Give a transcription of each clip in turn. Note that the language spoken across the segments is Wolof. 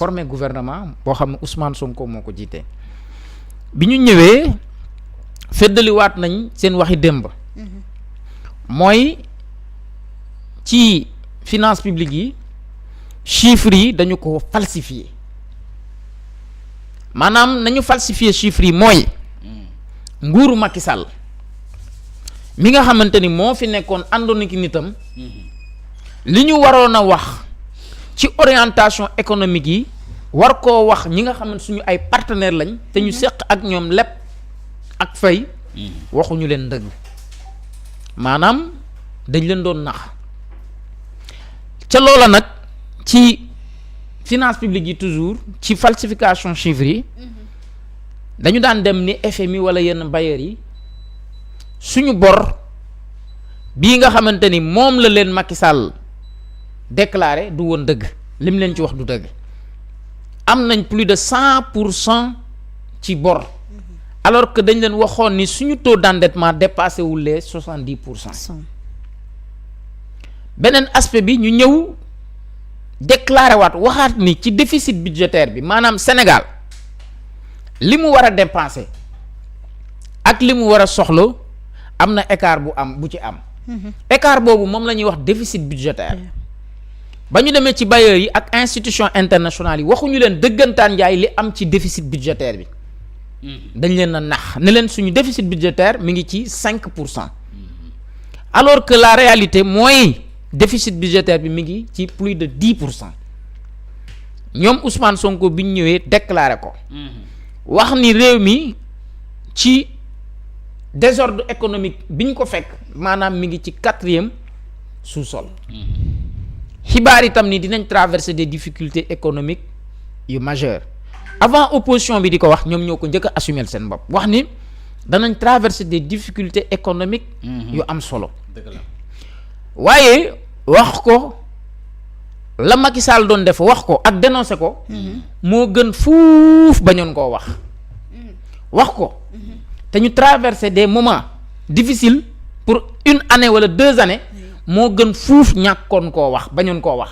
formé gouvernement boo xam ne Ousmane Sonko moo ko jiite bi ñu ñëwee feddaliwaat nañ seen waxi démb mooy ci finance publique yi chiffres yi dañu ko falsifier maanaam nañu falsifier chiffres yi mooy nguuru Macky Sall mi nga xamante ni moo fi nekkoon àndoon ki nitam li ñu waroon a wax ci orientation économique yi war koo wax ñi nga xam ne suñu ay partenaires lañ te ñu seq ak ñoom lépp ak fay waxuñu leen dëgg maanaam dañ leen doon nax ca loola nag ci finance publique yi toujours ci falsification chiffres yi dañu daan dem ni FMI wala yenn bailleurs yi suñu bor bii nga xamante ni moom la leen Macky Sall déclaré du woon dëgg lim leen ci wax du dëgg am nañ plus de 100% ci bor alors que dañ leen waxoon ni suñu taux d'endettement dépassé wul les 70%. beneen aspect bi ñu ñëw déclaré waat waxaat ni ci déficit budgétaire bi maanaam Sénégal li mu war a dépenser ak li mu war a soxla am na écart bu ci am. écart boobu moom la ñuy wax déficit budgétaire. ba ñu demee ci bailleurs yi ak institution internationale yi waxuñu leen dëggantaan njaay li am ci déficit budgétaire bi dañ leen a nax ne leen suñu déficit budgétaire mi ngi ci 5%. alors que la réalité mooy déficit budgétaire bi mi ngi ci plus de 10%. ñoom Ousmane Sonko bi ñu ñëwee déclaré ko wax ni réew mi ci désordre économique bi ñu ko fekk maanaam mi ngi ci 4e sous-sol. xibaar itam ni dinañ traverser des difficultés économiques yu majeures avant opposition bi di ko wax ñoom ñoo ko njëkk a assumer seen bopp wax ni danañ traverser des difficultés économiques yu am solo. waaye wax ko la Macky Sall doon def wax ko ak dénoncer ko moo gën fuuf bañoon koo wax ko te ñu traverser des moments difficiles pour 1 année wala 2 années moo gën fuuf ñàkkoon koo wax bañoon koo wax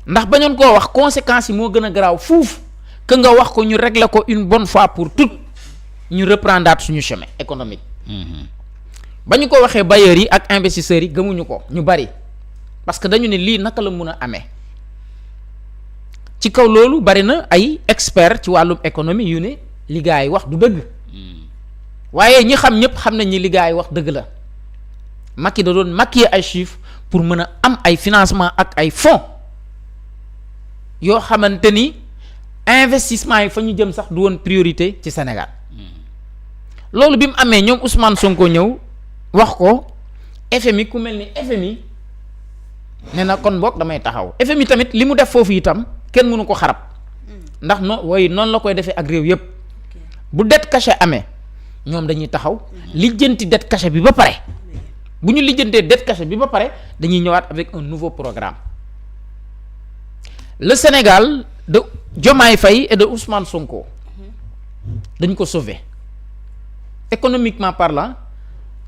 ndax bañoon koo wax conséquences yi moo gën a garaaw fuuf que nga wax ko ñu régler ko une bonne fois pour toutes ñu reprendre suñu chemin économique. ba ñu ko waxee bailleurs yi ak investisseurs yi gëmuñu ko ñu bari parce que dañu ne lii naka la mun a amee ci kaw loolu bari na ay experts ci wàllum économie yu ne li gaa yi wax du dëgg waaye ñi xam ñëpp xam nañ ni li gaa yi wax dëgg la Macky da doon maquiller ay chiffres pour mën a am ay financement ak ay fonds yoo xamante ni investissement yi fa ñu jëm sax du woon priorité ci Sénégal loolu bi mu amee ñoom Ousmane Sonko ñëw wax ko FMI ku mel ni FMI ne na kon boog damay taxaw FMI tamit li mu def foofu itam kenn mënu ko xarab ndax noonu la koy defee ak réew yépp bu dette cachée amee ñoom dañuy taxaw lijjanti dette cachée bi ba pare bu ñu lijjantee dette cachée bi ba pare dañuy ñëwaat avec un nouveau programme. Le Sénégal de Diomaye Faye et de Ousmane Sonko dañ ko sauver économiquement parlant.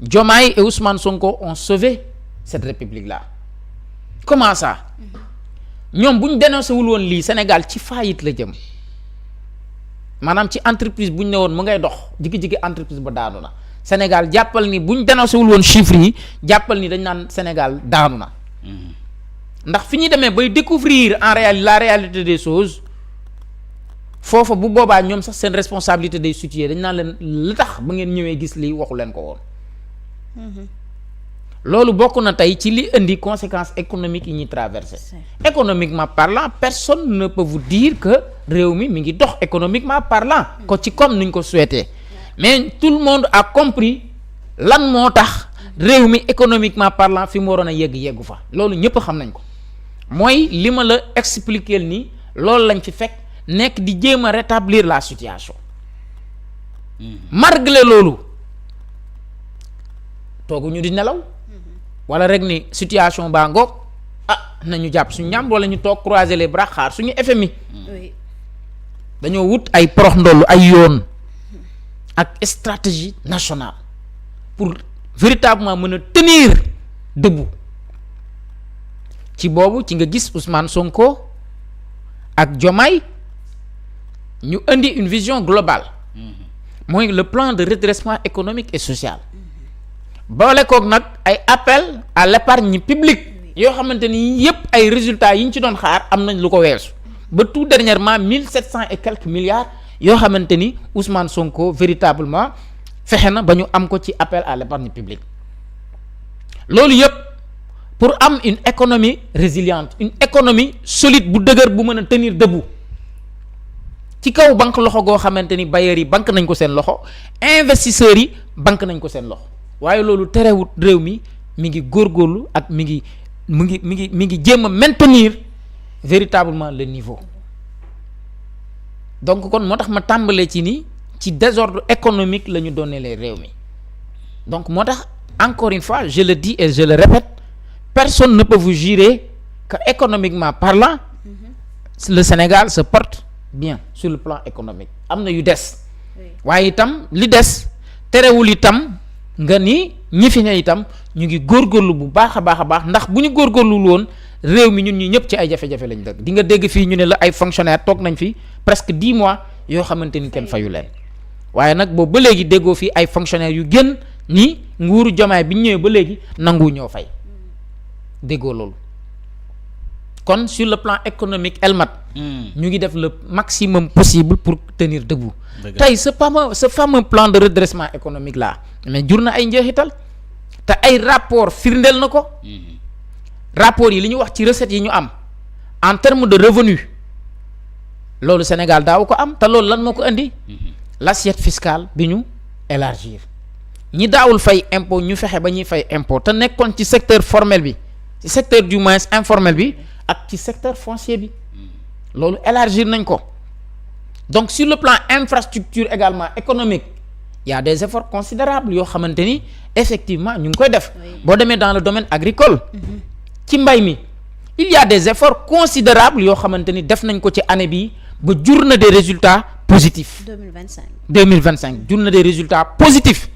Diomaye et Ousmane Sonko ont sauvé cette république-là. Comment ça? ñoom bu ñu dénoncé wul woon lii Sénégal ci faillite la jëm maanaam ci entreprise bu ñu ne woon mu ngay dox jigi-jigi entreprise ba daanu na Sénégal jàppal ni bu ñu dénoncé wul woon chiffres yi jàppal ni dañ naan Sénégal daanu na ndax fi ñuy demee bay découvrir en la réalité des choses foofa bu boobaa ñoom sax seen responsabilité day situer dañ naan leen li tax ba ngeen ñëwee gis lii waxu leen ko woon. loolu bokk na tey ci li indi conséquences économiques yi ñuy traversé économiquement parlant personne ne peut vous dire que réew mi ngi dox économiquement parlant ko ci comme nuñ ko souhaité mais tout le monde a compris lan moo tax réew mi économiquement parlant fi mu waroon a yeggu fa loolu ñëpp xam nañ ko mooy li ma la expliquer ni loolu lañ fi fekk nekk di jéem a rétablir la situation malgré loolu tooguñu di nelaw wala rek ni situation baa ngoog nañu jàpp suñu ñam wala ñu toog croiser les bras xaar suñu FMI dañoo wut ay porox ndollu ay yoon ak stratégie nationale pour véritablement mën a tenir debout ci boobu ci nga gis Ousmane Sonko ak Diomaye ñu indi une vision globale mooy le plan de redressement économique et social boole koog nag ay appel à l'épargne publique yoo xamante ni yëpp ay résultats yi ñu ci doon xaar am nañ lu ko weesu ba tout dernièrement 1700 et quelques milliards yoo xamante ni Ousmane Sonko véritablement fexe na ba ñu am ko ci appel à l'épargne publique loolu yëpp pour am une économie résiliente une économie solide bu dëgër bu mën a tenir debout ci kaw banque loxo goo xamante ni bailleurs yi banque nañ ko seen loxo investisseurs yi banque nañ ko seen loxo waaye loolu terewut réew mi ngi góorgóorlu ak mi ngi jéem a maintenir véritablement le niveau donc kon moo tax ma tàmbalee ci ni ci désordre économique la ñu donnelee réew mi donc moo tax encore une fois je le dis et je le répète personne ne peut vous jurer que économiquement parlant le Sénégal se porte bien sur le plan économique am na yu des waaye itam li des terewul itam nga ni ñi fi ne itam ñu ngi góorgóorlu bu baax a baax ndax bu ñu góorgóorlu woon réew mi ñun ñi ñëpp ci ay jafe-jafe lañ dëkk di nga dégg fii ñu ne la ay fonctionnaires toog nañ fi presque 10 mois yoo xamante ni kenn fayu leen waaye nag boobu ba léegi déggoo fii ay fonctionnaires yu gën ni nguuru Diomaye bi ñu ñëwee ba léegi nangu ñoo fay déggoo loolu kon sur le plan économique elmat ñu ngi def le maximum possible pour tenir debout tey ce fameux plan de redressement économique là mais jur na ay njeexital te ay rapport firndeel na ko rapport yi li ñu wax ci recettes yi ñu am en termes de revenu loolu Sénégal daaw ko am te loolu lan moo ko indi l'assiette fiscale bi ñu élargir ñi daawul fay impôt ñu fexe ba ñuy fay impôt te nekkoon ci secteur formel bi ci secteur du moins informel bi ak ci secteur foncier bi loolu élargir nañ ko donc sur le plan infrastructure également économique il y a des efforts considérables yoo xamante ni effectivement ñu ngi koy def boo demee dans le domaine agricole ci mbay mi il y a des efforts considérables yoo xamante ni def nañ ko ci année bi ba jur na des résultats positifs 2025 jur na des résultats positifs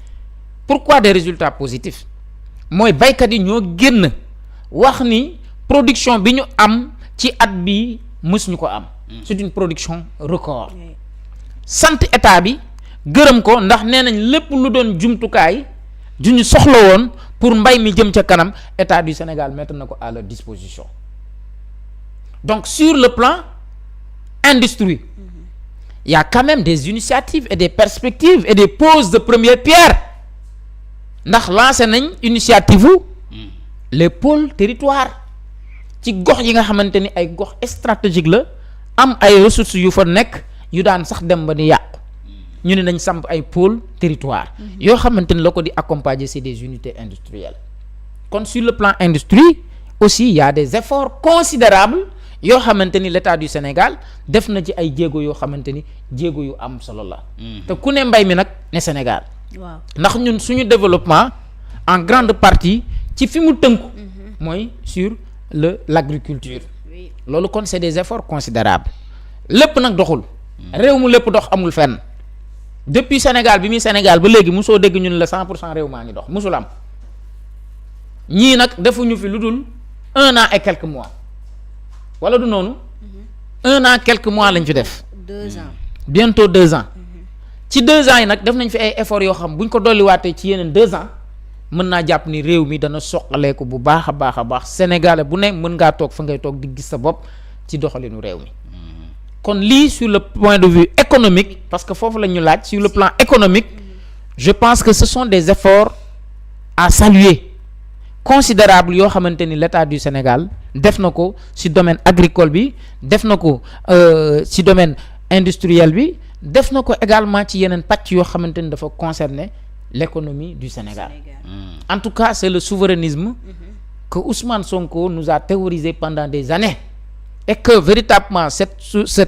pourquoi des résultats positifs mooy baykat yi ñoo génn wax ni production bi ñu am ci at bi mësuñu ko am c'est une production record sant état bi gërëm ko ndax nee nañ lépp lu doon jumtukaay ju ñu soxla woon pour mbay mi jëm ca kanam état du Sénégal mettre na ko à leur disposition donc sur le plan industrie il y a quand même des initiatives et des perspectives et des poses de première pierre ndax lancé nañ initiative les pôles territoires ci gox yi nga xamante ni ay gox stratégique la am ay ressources yu fa nekk yu daan sax dem ba ni yàqu ñu ne nañ samp ay pôle territoire yoo xamante ni la ko di accompagner c'est des unités industrielles kon sur le plan industrie aussi il y a des efforts considérables yoo xamante ni l'État du Sénégal def na ci ay jéego yoo xamante ni jéego yu am solo la te ku ne mbay mi nag ne Sénégal waaw ndax ñun suñu développement en grande partie ci fi mu tënku mooy sur l'agriculture loolu kon c'est des efforts considérables lépp nag doxul réew mu lépp dox amul fenn depuis Sénégal bi muy Sénégal ba léegi mosoo dégg ñun la 100% réew maa ngi dox mosul am ñii nag defuñu fi lu dul 1 an et quelques mois wala du noonu 1 an quelques mois lañ fi def 2 ans bientôt 2 ans ci 2 ans yi nag def nañ fi ay efforts yoo xam buñ ko dolliwaatee ci yeneen 2 ans mën naa jàpp ni réew mi dana soqaleeku bu baax a baax Sénégalais bu ne mën ngaa toog fa ngay toog di gis sa bopp ci doxalinu réew mi kon lii sur le point de vue économique parce que foofu la ñu laaj sur le plan économique je pense que ce sont des efforts à saluer considérables yoo xamante ni l'État du Sénégal def na ko ci domaine agricole bi def na ko ci domaine industriel bi def na ko également ci yeneen pàcc yoo xamante ni dafa concerner l'économie du Sénégal. En tout cas, c'est le souverainisme que Ousmane Sonko nous a théorisé pendant des années et que véritablement cette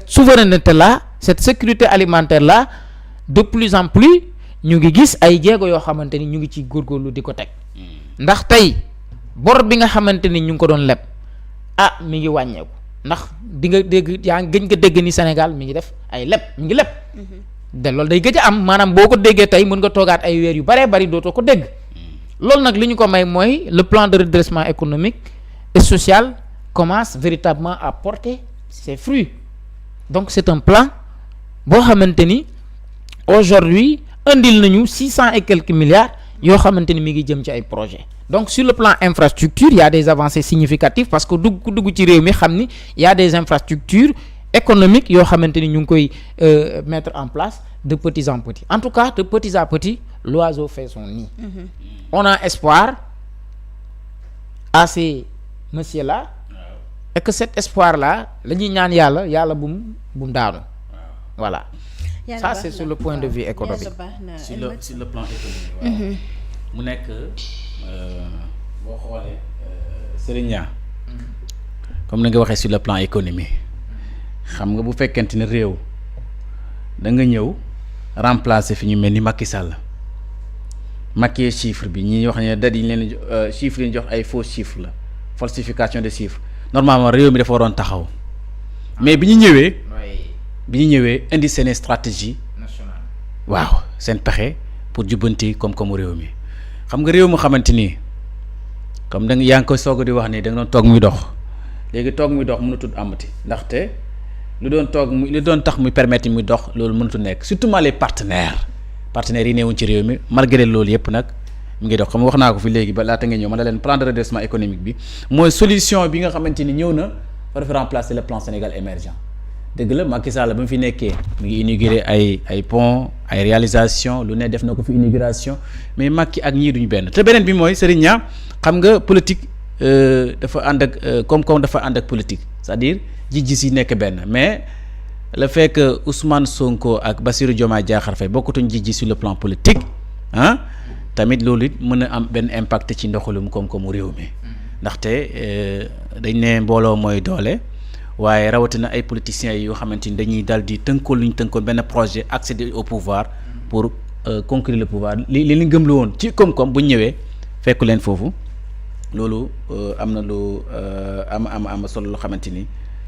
souveraineté-là, cette sécurité alimentaire-là, de plus en plus ñu ngi gis ay jéego yoo xamante ni ñu ngi ci góorgóorlu di ko teg ndax tey bor bi nga xamante ni ñu ngi ko doon leb mi ngi wàññeeku ndax di nga dégg yaa ngi gëj nga dégg ni Sénégal mi ngi def ay leb mi ngi leb de loolu day gëj a am maanaam boo ko déggee tey mën nga toogaat ay weer yu baree bari dootoo ko dégg loolu nag li ñu ko may mooy le plan de redressement économique et social commence véritablement à porter ses fruits donc c'est un plan boo xamante ni aujourd'hui indil nañu 600 et quelques milliards yoo xamante ni mi ngi jëm ci ay projets. Donc sur le plan infrastructure il y a des avancées significatives parce que dugg ci réew mi xam ni il y a des infrastructures économiques yoo xamante ni ñu ngi koy mettre en place de petit en petit. En tout cas de petit à petit l'oiseau fait son nid. On a espoir à ces messieurs là et que cet espoir là la ñuy ñaan yàlla bu mu daanu. Voilà. Ça c'est sur le point de vue économique. sur le plan économique. mu nekk boo xoolee Serigne Niang comme ni nga waxee sur le plan économique xam nga bu fekkente ne réew da nga ñëw remplacer fi ñu mel ni Macky Sall maquiller chiffre bi ñi wax ne date yi ñu leen chiffres yi ñu jox ay faux chiffres la falsification de chiffres normalement réew mi dafa waroon taxaw mais bi ñu ñëwee indi seen stratégie nationale waaw seen pexe pour jubbanti koom-koomu réew mi xam nga réew mu xamante ni comme da nga yaa ngi koy soog di wax ni da nga doon toog muy dox léegi toog muy dox mënatul amati ndaxte lu doon tax muy permettre muy dox loolu mënatul nekk surtout les partenaires yi neewuñ ci réew mi malgré loolu yëpp nag mu ngi dox xam nga wax naa ko fi léegi ba laata nga ñëw ma ne leen plan de redressement économique bi mooy solution bi nga xamante ni ñëw na war a remplacer le plan Sénégal émergent dëgg la Macky Sall ba mu fi nekkee mu ngi inauguré ay pont ay réalisation lu ne def na ko fi inauguration mais Macky ak ñii duñu benn te beneen bi mooy Serigne Niang xam nga politique dafa ànd ak koom-koom dafa ànd ak politique c'est-à-dire gis-gis yi nekk benn mais le fait que Ousmane Sonko ak Bassirou Diomaye Diakhar Faye bokkutuñ gis-gis sur le plan politique tamit loolu it mën a am benn impact ci ndoxalum koom-koomu réew mi ndaxte dañ ne mbooloo mooy doole. waaye rawatina ay politiciens yoo xamante ni dañuy dal di tënkoon lu ñu tënkoon benn projet accéder au pouvoir pour conquérir le pouvoir li gëm lu woon ci koom-koom bu ñëwee fekku leen foofu loolu am na lu am solo loo xamante ni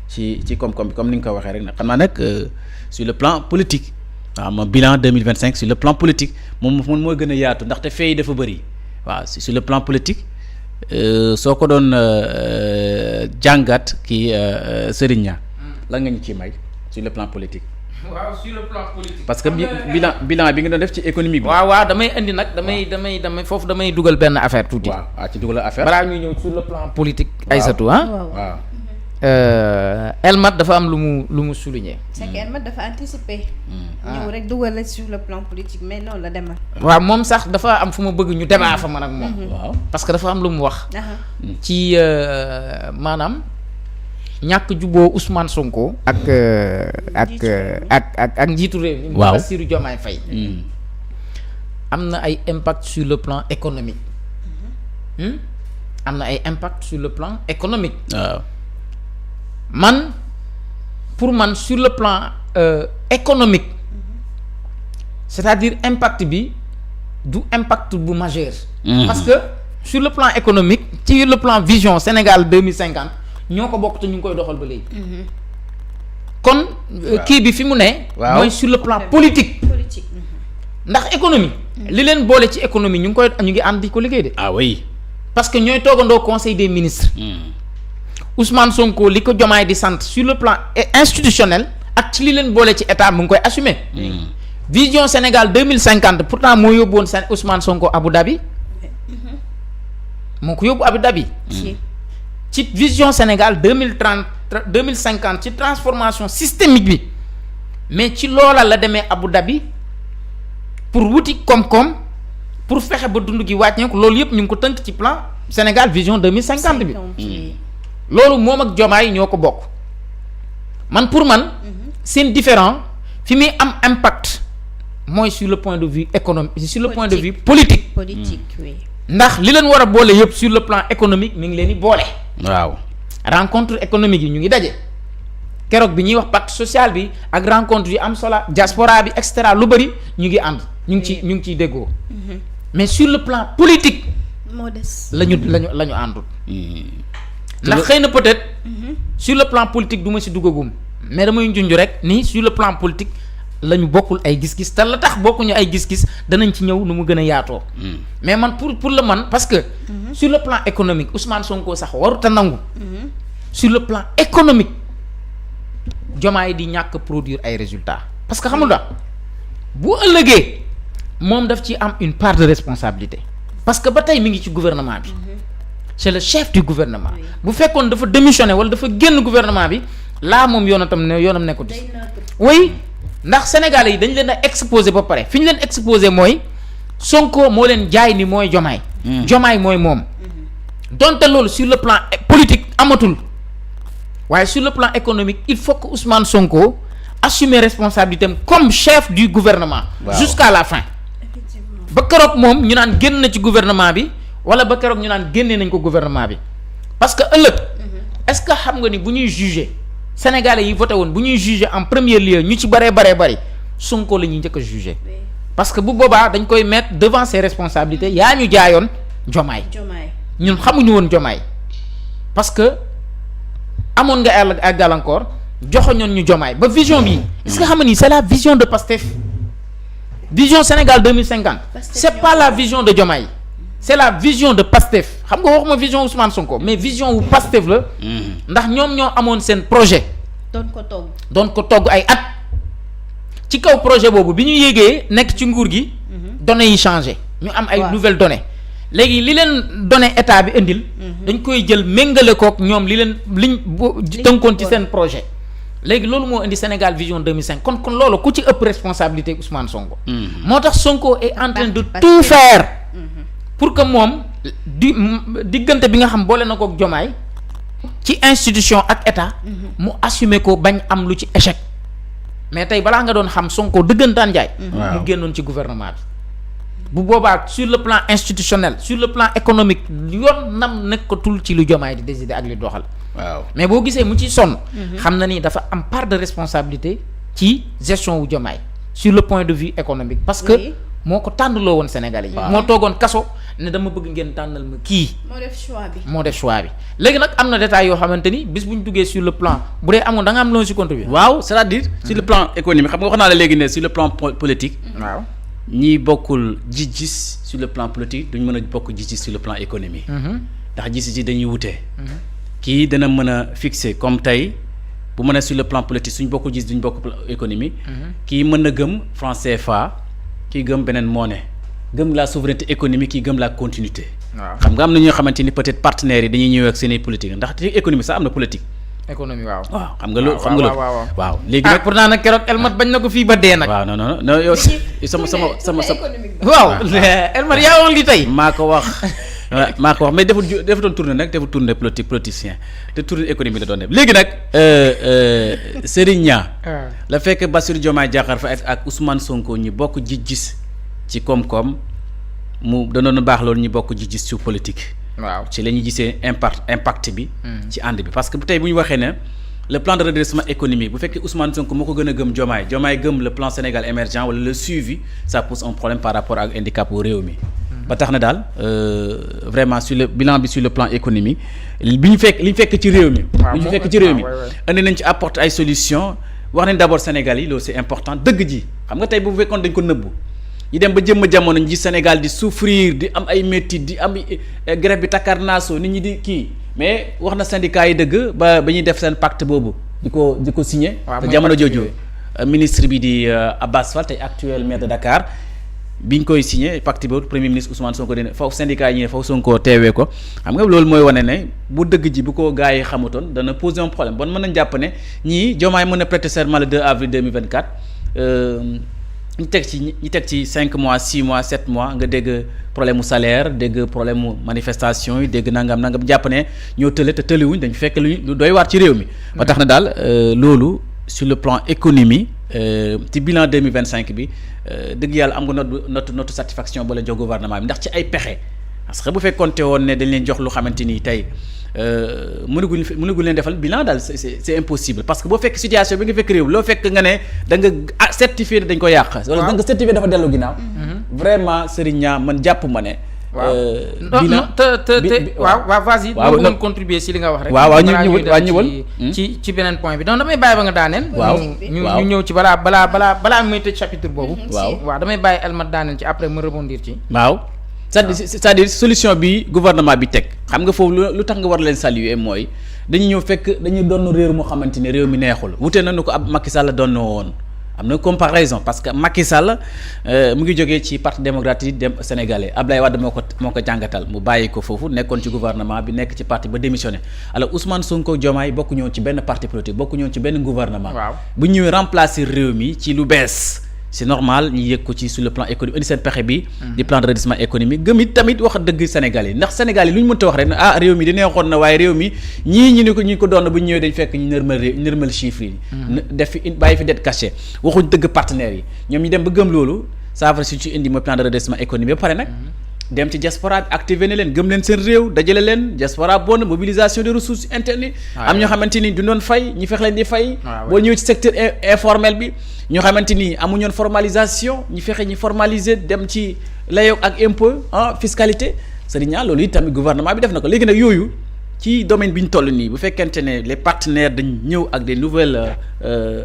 ci koom-koom bi comme ni nga ko waxee rek nag xam naa nag sur le plan politique waaw moom bilan 2025 sur le plan politique moom mooy gën a yaatu ndaxte fee yi dafa bëri waaw sur le plan politique. soo ko doon jàngat kii Serigne Niang lan nga ñu ci may sur le plan politique. waaw sur le plan politique. parce que bilan bi nga doon def ci économie bi. waaw damay indi nag damay foofu damay dugal benn affaire tuuti. waaw ci dugal affaire. balaa ñuy ñëw sur le plan politique. Aïssatou waaw. Elmat dafa am lu mu souligner. c'est que Elmat dafa anticiper. ñëw rek dugal la sur le plan politique mais noonu la demal. waaw moom sax dafa am fu ma bëgg ñu débat fa man ak moom. waaw parce que dafa am lu mu wax. ci maanaam ñàkk juboo Ousmane Sonko. ak njiitu réew mi. waaw Bassirou Diomaye Faye. am na ay impact sur le plan économique. am na ay impact sur le plan économique. waaw. Pour man sur le plan économique c'est-à-dire impact bi du impact bu majeur. Parce que sur le plan économique sur le plan vision Sénégal 2050 ñoo ko bokk te ñu ngi koy doxal ba léegi. kon kii bi fi mu ne. mooy sur le plan politique. ndax économie. li leen boole ci économie ñu ngi ànd di ko liggéey de. ah oui. parce que ñooy toogandoo conseil des ministres. Ousmane Sonko li ko Diomaye di sant sur le plan institutionnel ak ci li leen boole ci état mu ngi koy assumer. vision Sénégal 2050 pourtant moo yóbbu woon Ousmane Sonko Abu Dhabi. moo ko yóbbu Abu Dhabi. ci vision Sénégal 2050 ci transformation systémique bi mais ci loola la demee Abu Dhabi pour wuti koom-koom pour fexe ba dund gi wàññeeku loolu yëpp ñu ngi ko tënk ci plan Sénégal vision 2050 bi. loolu moom ak Diomaye ñoo ko bokk pour man seen différent fi muy am impact mooy sur le point de vue économique sur le point de vue politique oui. ndax li leen war a boole yëpp sur le plan économique mi ngi leen di boole. waaw rencontre économique yi ñu ngi daje keroog bi ñuy wax pacte social bi ak rencontre yi am solo diaspora bi et cetera lu bëri ñu ngi ànd ñu ngi ciy déggoo. mais sur le plan politique. moo des la ñu àndul. ndax xëy na peut-être. sur le plan politique du ma si duggagum mais damay junj rek ni sur le plan politique la ñu bokkul ay gis-gis te la tax bokkuñu ay gis-gis danañ ci ñëw nu mu gën a yaatoo. mais man pour le man parce que. sur le plan économique Ousmane Sonko sax warut a nangu. sur le plan économique Diomaye di ñàkk produire ay résultats parce que xam nga bu ëllëgee moom daf ci am une part de responsabilité parce que ba tey mi ngi ci gouvernement bi c'est le chef du gouvernement bu fekkoon dafa démissionné wala dafa génn gouvernement bi laa moom yoonam nekkul oui ndax sénégalais yi dañ leen a exposé ba pare fi ñu leen exposé mooy Sonko moo leen jaay ni mooy Diomaye Diomaye mooy moom donte loolu sur le plan politique amatul waaye sur le plan économique il faut que Ousmane Sonko assumer responsabilité am comme chef du gouvernement jusqu'à la fin ba keroog moom ñu naan génn na ci gouvernement bi wala ba keroog ñu naan génnee nañ ko gouvernement bi parce que ëllëg est-ce que xam nga ni bu ñuy juger sénégalais yi voté woon bu ñuy juger en premier lieu ñu ci bëree Sonko la ñuy njëkk a juger parce que bu boobaa dañ koy mettre devant ses responsabilités yaa ñu jaayoon Diomaye ñun xamuñu woon Diomaye parce que amoon nga ay gàllankoor joxoñoon ñu Diomaye ba vision bi est-ce que xam nga ni c'est la vision de Pastef vision Sénégal 2050 c'est pas la vision de Diomaye c'est la vision de Pastef xam nga waxuma vision Ousmane Sonko mais vision wu Pastef la ndax ñoom ñoo amoon seen projet doon ko togg ay at ci kaw projet boobu bi ñu yéegee nekk ci nguur gi données yi changé ñu am ay nouvelles données léegi li leen données état bi indil dañ koy jël méngale kook ñoom liñ tënkoon ci seen projet léegi loolu moo indi Sénégal vision 2005 kon loolu ku ci ëpp responsabilité Ousmane Sonko moo tax Sonko est en train de tout faire pour que moom diggante bi nga xam boole na kook Diomaye ci institution ak état mu assumer ko bañ am lu ci échec mais tey balaa nga doon xam Sonko dëggantaan jaay mu génnoon ci gouvernement bi bu boobaa sur le plan institutionnel sur le plan économique yoon nam nekkatul ci lu Diomaye di décider ak li doxal mais boo gisee mu ci sonn xam na ni dafa am part de responsabilité ci gestion wu Diomaye sur le point de vue économique parce que moo ko tànnaloo woon Sénégalais yi moo toogoon kaso ne dama bëgg ngeen tànnal ma kii moo def choix bi léegi nag am na détails yoo xamante ni bis bu ñu duggee sur le plan bu dee amoon da nga am loo si contribuer waaw c'est-à-dire sur le plan économique xam nga wax naa la léegi ne sur le plan politique waaw ñi bokkul gis-gis sur le plan politique duñ mën a bokk gis-gis sur le plan économique ndax gis yi dañuy wutee kii dana mën a fixer comme tey bu mën a sur le plan politique suñ bokkul gis duñ bokk économie kii mën na gëm franc CFA kii gëm beneen monnaie gëm la souveraineté économique kii gëm la continuité xam nga am na ñoo xamante ni peut-être partenaires yi dañuy ñëw ak seen i politique ndax te économie sax am na politique économie waaw xam nga loolu waaw léegi nag pourtant nag keroog Elmat bañ na ko fii ba dee nag waaw non yow sama waaw Elmat yaa wax li tey maa ko wax mais defutoon tournée nag defut tournée politicien te tournée économique la doon def léegi nag Serigne Niang la fekk Bassirou Diomaye Diakhar Faye ak Ousmane Sonko ñi bokk gis-gis ci koom-koom mu danoon baax loolu ñi bokk gis-gis ci politique waaw ci la ñuy gisee impact bi ci ànd bi parce que tey bu ñu waxee ne le plan de redressement économique bu fekkee Ousmane Sonko moo ko gën a gëm Diomaye gëm le plan Sénégal émergent wala le suivi ça pose un problème par rapport ak handicap u réew mi ba tax na daal vraiment sur le bilan bi sur le plan économique li ñu fekk ci réew mi indi nañ ci apporter ay solutions wax nañ d'abord Sénégal yi loolu c'est important dëgg ji xam nga tey bu fekkoon dañ ko nëbbu ñu dem ba jëmm jamono ji Sénégal di souffrir di am ay métit di am grève bi takkarnaaso nit ñi di kii mais wax na syndicat yi dëgg ba ñuy def seen pacte boobu di ko signé te jamono jooju ministre bi di Abbas Fall tey actuel maire de Dakar biñ koy signé pacte boobu premier ministre Ousmane Sonko dina foofu syndicat yi ne foofu Sonko teewee ko xam nga loolu mooy wane ne bu dëgg ji bu ko gars yi xamutoon dana poser un problème bon mën nañ jàpp ne ñii Diomaye mën na prêter serment le 2 avril 2024 ñu teg ci 5 mois 6 mois 7 mois nga dégg problème mu salaire dégg problème mu manifestation yi dégg nangam jàpp ne ñoo tële te tëlewuñ dañ fekk lu doy waar ci réew mi. ba tax na daal loolu sur le plan économie ci bilan 2025 bi dëgg yàlla am nga notre satisfaction ba la jox gouvernement bi ndax ci ay pexe parce que bu fekkoonte woon ne dañ leen jox lu xamante ni tey mënaguñ leen defal bilan daal c'est impossible parce que boo fekk situation bi nga fekk réew loo fekk nga ne da nga certifié dañ ko yàq. wala da nga certifié dafa dellu ginnaaw. vraiment Serigne Niang man jàpp ma ne. bilan waaw vas-y. waaw bëggoon contribuer si li nga wax rek. waaw ñëwal ci beneen point bi donc damay bàyyi ba nga daaneel. ñu ñëw ci balaa muy tëj chapitre boobu. waaw damay bàyyi Elmat daaneel ci après mu rebondir ci. waaw c'est-à-dire solution bi gouvernement bi teg xam nga foofu lu tax nga war leen saluer mooy dañu ñëw fekk dañuy doon réew moo xamante ne réew mi neexul wute nañu ko ab Macky Sall doon woon am na comparaison parce que Macky Sall mu ngi jógee ci parti démocratique dem sénégalais Abdoulaye Wade moo ko jàngatal mu bàyyi ko foofu nekkoon ci gouvernement bi nekk ci parti ba démissionné alors Ousmane Sonko Diomaye bokku ñëw ci benn parti politique bokku ñëw ci benn gouvernement. waaw bu ñëwee remplacer réew mi ci lu bees. c'est normal ñu yëg ko ci sur le plan économique indi seen pexe bi. di plan de redressement économique gëm it tamit wax dëgg Sénégal yi ndax Sénégal yi lu ñu mënta wax rek ne réew mi di neexoon na waaye réew mi ñii ñu ko doon bu ñu ñëwee dañ fekk ñu nërmal chiffres yi. def fi bàyyi fi dette cachée waxuñ dëgg partenaires yi ñoom ñu dem ba gëm loolu saafara si ci indi mooy plan de redressement économique ba pare nag. dem ci diaspora bi activé ne leen gëm leen seen réew dajale leen diaspora bonne mobilisation des ressources internes. am ñoo xamante ni du doon fay ñu fex leen di fay. boo ñëwee ci secteur informel bi ñoo xamante ni amuñoon formalisation ñu fexe ñu formaliser dem ci layoog ak impôt fiscalité c'est-à-dire ñaa loolu itamit gouvernement bi def na ko léegi nag yooyu ci domaine bi ñu toll nii bu fekkente ne les partenaires dañ ñëw ak des nouvelles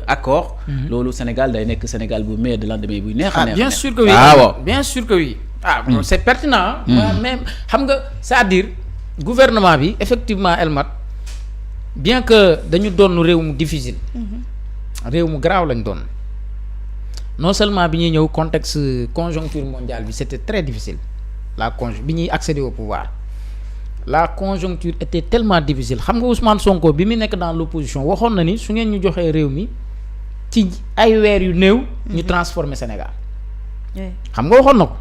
accords. loolu Sénégal day nekk Sénégal bu meilleur de lendemain buy neex a neex. bien sûr que oui bien sûr que oui. C'est pertinent. mais xam nga c'est-à-dire gouvernement bi effectivement Elmat bien que dañu doon réew mu difficile. réew mu garaaw lañ doon non seulement bi ñuy ñëw contexte conjoncture mondiale bi c'était très difficile bi ñuy accéder au pouvoir la conjoncture était tellement difficile xam nga Ousmane Sonko bi mu nekk dans l'opposition waxoon na ni su ngeen ñu joxee réew mi ci ay weer yu néew. ñu transformer Sénégal. xam nga waxoon na ko.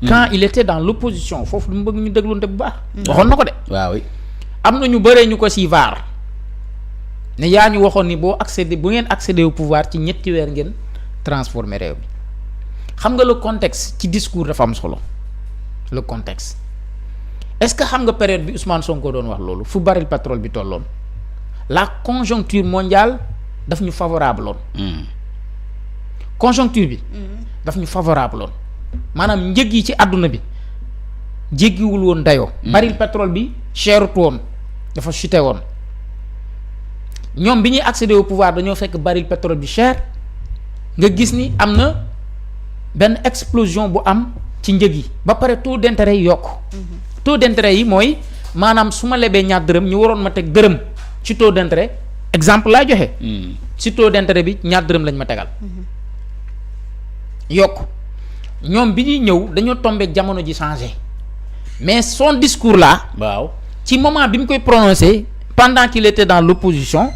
quand il était dans l'opposition foofu lu mu bëgg ñu dégloonte bu baax. waxoon na ko de. waaw am na ñu bëree ñu ko si vaar ne yaa ñu waxoon ni bu ngeen accéder au pouvoir ci ñetti weer ngeen transformer réew mi xam nga le contexte ci discours dafa am solo le contexte est-ce que xam nga période bi Ousmane Sonko doon wax loolu fu baril pétrole bi tolloon la conjoncture mondiale daf ñu favorable loon. conjoncture bi. daf ñu favorable loon. maanaam njëg yi ci àdduna bi jéggiwul woon dayoo. baril pétrole bi cherut woon dafa chuté woon ñoom bi ñuy accéder au pouvoir dañoo fekk baril pétrole bi cher nga gis ni am na benn explosion bu am ci njëg yi ba pare taux d'intérêt yi yokk. taux d'intérêt yi mooy maanaam su ma lebee ñaar dërëm ñu waroon ma teg dërëm ci taux d'intérêt exemple laa joxe. ci taux d'intérêt bi ñaar dërëm lañ ma tegal. yokk. ñoom bi ñuy ñëw dañoo tombé jamono ji changé mais son discours là. waaw ci moment bi mu koy prononcé pendant qu'il était dans l'opposition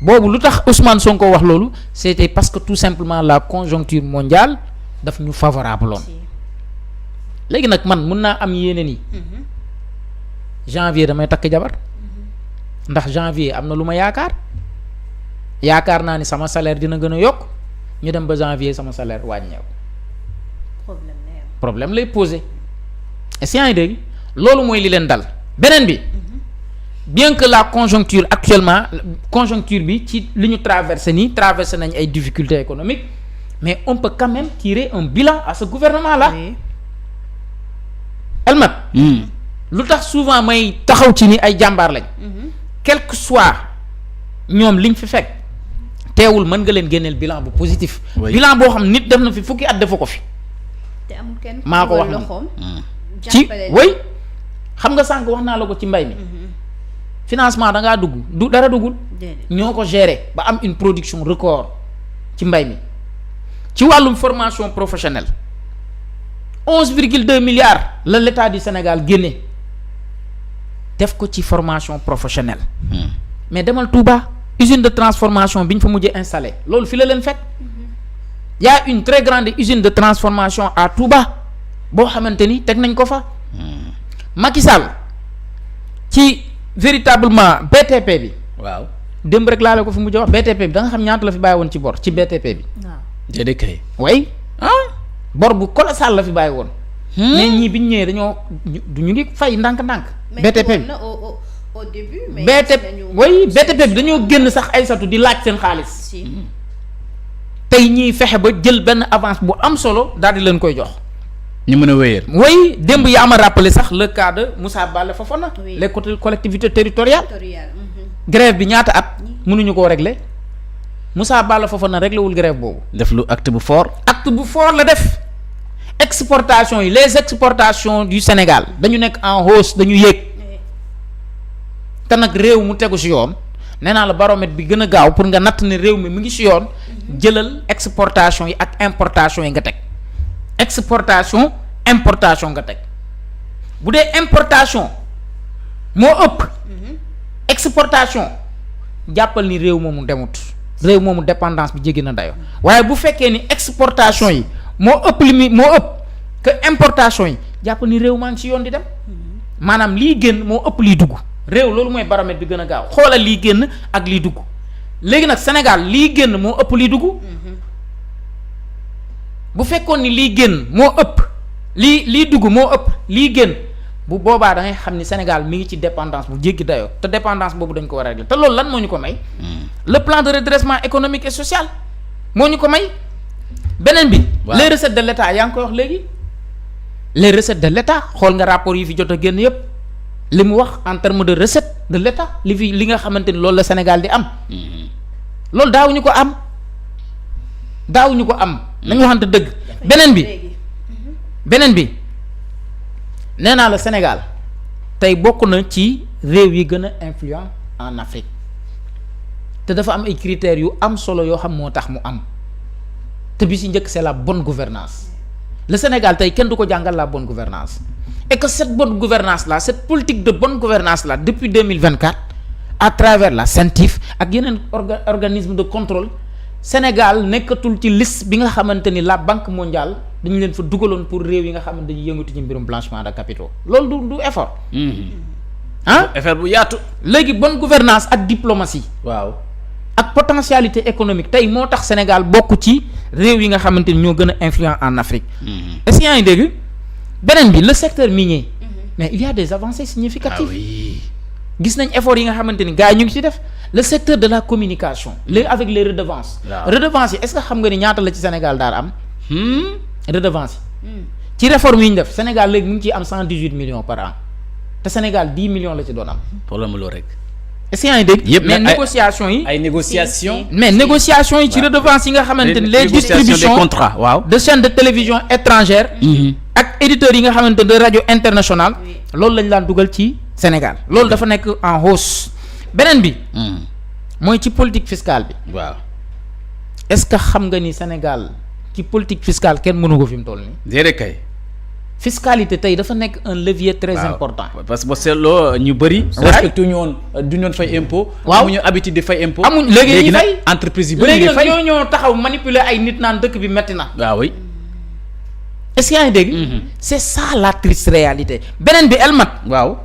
boobu lu tax Ousmane Sonko wax loolu c'était parce que tout simplement la conjoncture mondiale daf ñu favorable loon léegi nag man mun naa am yéene ni janvier damay takk jabar ndax janvier am na lu ma yaakaar naa ni sama salaire dina gën a yokk ñu dem ba janvier sama salaire wàññeeku. problème lay posé est-ce que dégg loolu mooy li leen dal beneen bi bien que la conjoncture actuellement conjoncture bi ci li ñu traversé nañ ay difficultés économiques mais on peut quand même tirer un bilan à ce gouvernement là. Elmat lu tax souvent may taxaw ci ni ay jàmbaar lañ. quel que soit ñoom liñ fi fekk teewul mën nga leen génneel bilan bu positif. bilan boo xam nit def na fi fukki at defu ko fi. te amul kenn maa ko wax loxoom ci way xam nga sànq wax naa la ko ci mbay mi financement da ngaa du dara duggul ñoo ko gérer ba am une production record ci mbay mi ci wàllum formation professionnelle 11,2 milliards la l'État du Sénégal génne def ko ci formation professionnelle mais demal Touba usine de transformation bi ñu fa mujjee installé loolu fi la leen fekk y a une très grande usine de transformation à Touba boo xamante ni teg nañ ko fa. Macky Sall ci véritablement BTP bi. waaw démb rek laa la ko fi mujj wax BTP bi da nga xam ñaata la fi bàyyi woon ci bor ci BTP bi. waaw déedéet kay. way bor bu colossal la fi bàyyi woon. mais ñii bi ñu ñëwee dañoo ñu ngi fay ndànk-ndànk. BTP bi au début. mais BTP bi dañoo génn sax ay satu di laaj seen xaalis. tey ñiy fexe ba jël benn avance bu am solo daal di leen koy jox. ñu mën a wéyal. oui démb yaa ma rappelé sax le cas de Moussa Balla Fofana. les collectivités territoriales. grève bi ñaata at mënuñu koo régler Moussa Balla Fofana réglé wul grève boobu. def lu acte bu fort. acte bu fort la def. exportation yi les exportations du Sénégal dañu nekk en hausse dañu yéeg. te nag réew mu tegu si yoon nee naa la baromètre bi gën a gaaw pour nga natt ne réew mi ngi si yoon jëlal exportation yi ak importation yi nga teg exportation importation nga teg bu dee importation moo ëpp exportation jàppal ni réew moomu demut réew moomu dépendance bi jéggi na dayo waaye bu fekkee ni exportation yi moo ëpp moo ëpp que importation yi jàppal ni réew maa ngi si yoon di dem maanaam lii génn moo ëpp liy dugg réew loolu mooy baromètre bi gën a gaaw xoolal lii génn ak liy dugg léegi nag Sénégal lii génn moo ëpp liy dugg bu fekkoon ni lii génn moo ëpp lii dugg moo ëpp lii génn bu boobaa da ngay xam ni Sénégal mi ngi ci dépendance bu jéggi dayoo te dépendance boobu dañ ko war a régler te loolu lan moo ñu ko may le plan de redressement économique et social moo ñu ko may beneen bi les recettes de l'État yaa ngi koy wax léegi les recettes de l'État xool nga rapport yi fi jot a génn yépp li mu wax en terme de recette de l'État li nga xamante ni loolu la Sénégal di am loolu daawuñu ko am nañu waxante dëgg beneen bi nee naa la Sénégal tey bokk na ci réew yi gën a influent en Afrique te dafa am ay critères yu am solo yoo xam moo tax mu am te bi ci njëkk c'est la bonne gouvernance le Sénégal tey kenn du ko jàngal la bonne gouvernance et que cette bonne gouvernance là cette politique de bonne gouvernance là depuis 2024 à travers la CENTIF ak yeneen organisme de contrôle Sénégal nekkatul ci liste bi nga xamante ni la Banque mondiale dañu leen fa dugaloon pour réew yi nga xamante dañuy yëngatu ci mbirum blanchiment de capitaux loolu du effort. effort bu yaatu. léegi bonne gouvernance ak diplomatie. waaw ak potentialité économique tey moo tax Sénégal bokk ci réew yi nga xamante ni ñoo gën a influent en Afrique. est-ce que yaa ngi dégg beneen bi le secteur minier. mais il y a des avancées significatives. gis nañ effort yi nga xamante ni gars yi ñu ngi ci def le secteur de la communication léegi avec les redevances. redevances yi est-ce que xam nga ni ñaata la ci Sénégal daal am. redevance yi. ci réforme yi ñu def Sénégal léegi mu ngi ciy am 118 millions par an te Sénégal 10 millions la ci doon am. problème loolu rek. est-ce que yaa ngi dégg. yëpp mais négociations yi. ay négociations. mais négociations yi ci redevance yi nga xamante ni les distributions des contrats waaw. de chaînes de télévision étrangères. ak éditeurs yi nga xamante de rajo internationale. loolu lañ daan dugal ci Sénégal loolu dafa nekk en hausse beneen bi. mooy ci politique fiscale bi. waaw est-ce que xam nga ni Sénégal ci politique fiscale kenn mënu ko fi mu toll nii. déedéet kay. fiscalité tey dafa nekk un levier très important. parce que boo seetloo ñu bëri. respecté ñu woon du ñu fay impôt. waaw amuñu habitude di fay impôt. amuñ léegi nag fay entreprise yu bëri léegi di fay nag ñoo taxaw manipuler ay nit naan dëkk bi metti na. waaw oui. est-ce que yaa ngi dégg. c'est ça la triste réalité. beneen bi Elmat. waaw.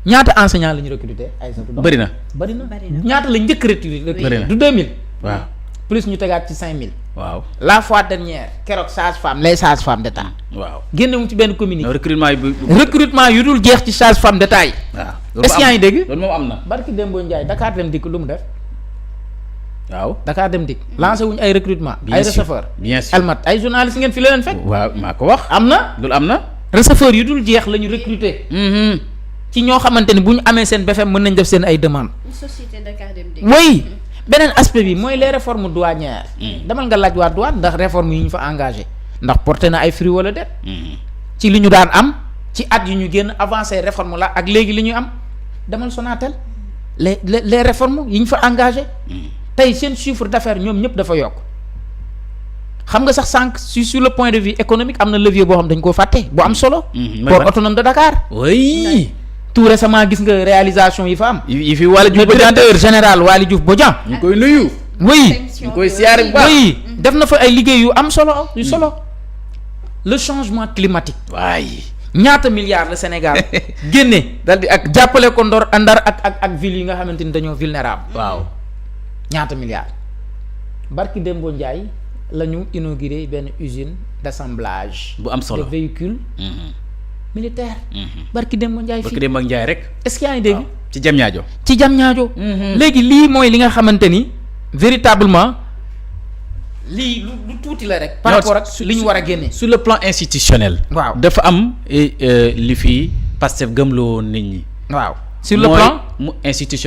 ñaata enseignants la ñu recruter ay sa bëri na. bëri na ñaata la njëkk recruter. bëri na du 2000. waaw plus ñu tegaat ci 5000. waaw la fois dernière keroog sage-femme les sages-femmes d'État. waaw génnewuñ ci benn communiqué. recrutement yu dul jeex ci sage-femme d'État yi. waaw est-ce que yaa ngi dégg. loolu moom am na. barki Dembo Ndiaye Dakar Dem Dikk lu mu def. waaw Dakar Dem Dikk lancé wuñ ay recrutement. ay receveur bien sûr Elmat ay journalistes ngeen fi la leen fekk. waaw maa ko wax. am na loolu am na. receveur yu dul jeex la ñu recruter. ci ñoo xamante ni bu ñu amee seen BFM mën nañ def seen ay demandes. société Dakar Dem Dikk. oui beneen aspect bi mooy les réformes douanières. demal nga laaj waa douane ndax réformes yi ñu fa engagé ndax porté na ay fruits wala déet. ci li ñu daan am ci at yu ñu génn avancé réforme la ak léegi li ñu am demal Sonatel les réformes yi ñu fa engagé. tey seen chiffre d'affaires ñoom ñëpp dafa yokk xam nga sax sànq sur le point de vue économique am na levier boo xam dañ koo fàtte bu am solo. port autonome de Dakar. oui. tout récemment gis nga réalisation yi fa am. yi fi Waly Diouf le directeur général Waly Diouf Bodian. ñu koy nuyu. oui ñu koy siyaare bu baax. oui def na fa ay liggéey yu am solo yu solo. le changement climatique. waay. ñaata milliards la Sénégal génne. dal di ak jàppale ko Ndar ak villes yi nga xamante ni dañoo vulnérable. waaw. ñaata milliards. barki Dembo Ndiaye la ñu inauguré benn usine d'assemblage. bu am solo de véhicules. militaire. barki Demba Ndiaye fii barki Demba Ndiaye rek. est-ce que yaa ngi dégg. ci Diamniadio. ci Diamniadio. léegi lii mooy li nga xamante ni véritablement lii lu tuuti la rek. par rapport ak li ñu war a génne. sur le plan institutionnel. waaw dafa am li fi Pastef gëmloo nit ñi. waaw sur le plan mu institutionnel.